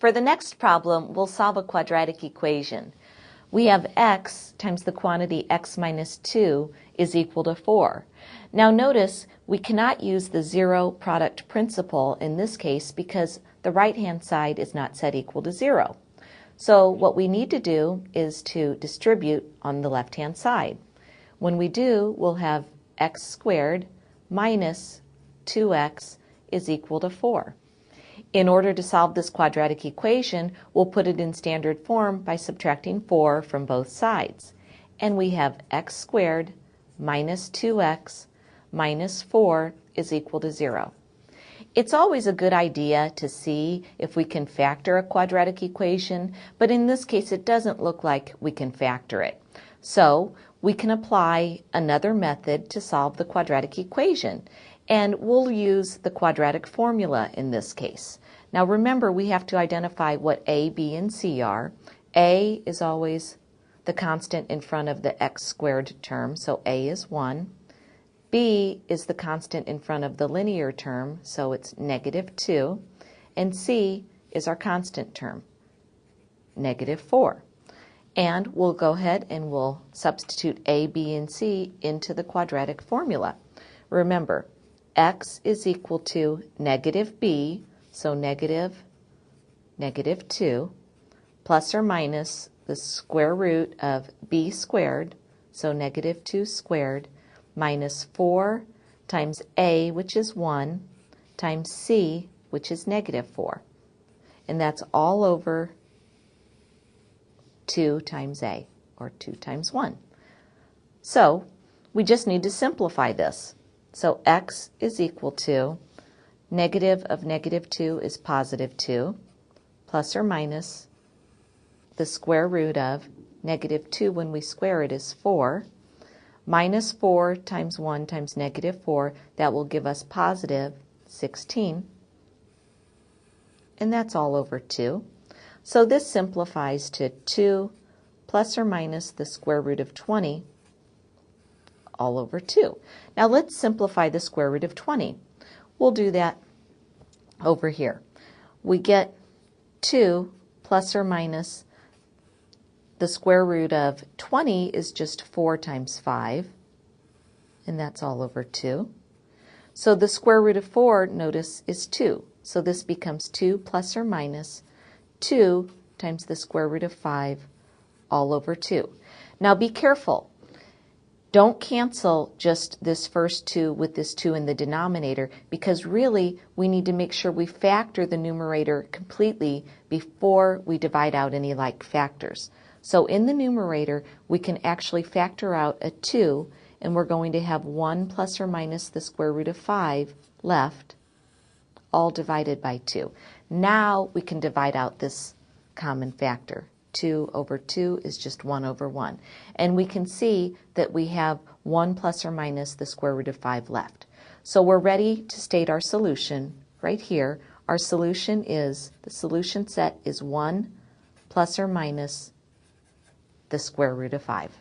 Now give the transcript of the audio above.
For the next problem, we'll solve a quadratic equation. We have x times the quantity x minus 2 is equal to 4. Now notice we cannot use the zero product principle in this case because the right-hand side is not set equal to 0. So what we need to do is to distribute on the left-hand side. When we do, we'll have x squared minus 2x is equal to 4. In order to solve this quadratic equation, we'll put it in standard form by subtracting 4 from both sides. And we have x squared minus 2x minus 4 is equal to 0. It's always a good idea to see if we can factor a quadratic equation, but in this case it doesn't look like we can factor it. So we can apply another method to solve the quadratic equation, and we'll use the quadratic formula in this case. Now remember, we have to identify what a, b, and c are. A is always the constant in front of the x squared term, so a is 1. B is the constant in front of the linear term, so it's negative 2. And c is our constant term, negative 4. And we'll go ahead and we'll substitute a, b, and c into the quadratic formula. Remember, x is equal to negative b, so negative 2, plus or minus the square root of b squared, so negative 2 squared, minus 4 times a, which is 1, times c, which is negative 4. And that's all over 2 times a, or 2 times 1. So we just need to simplify this. So x is equal to negative of negative 2 is positive 2, plus or minus the square root of negative 2 when we square it is 4, minus 4 times 1 times negative 4, that will give us positive 16, and that's all over 2. So this simplifies to 2 plus or minus the square root of 20 all over 2. Now let's simplify the square root of 20. We'll do that over here. We get 2 plus or minus the square root of 20 is just 4 times 5, and that's all over 2. So the square root of 4, notice, is 2. So this becomes 2 plus or minus 2 times the square root of 5 all over 2. Now be careful. Don't cancel just this first 2 with this 2 in the denominator, because really we need to make sure we factor the numerator completely before we divide out any like factors. So in the numerator, we can actually factor out a 2, and we're going to have 1 plus or minus the square root of 5 left, all divided by 2. Now we can divide out this common factor. 2 over 2 is just 1 over 1. And we can see that we have 1 plus or minus the square root of 5 left. So we're ready to state our solution right here. Our solution is, the solution set is 1 plus or minus the square root of 5.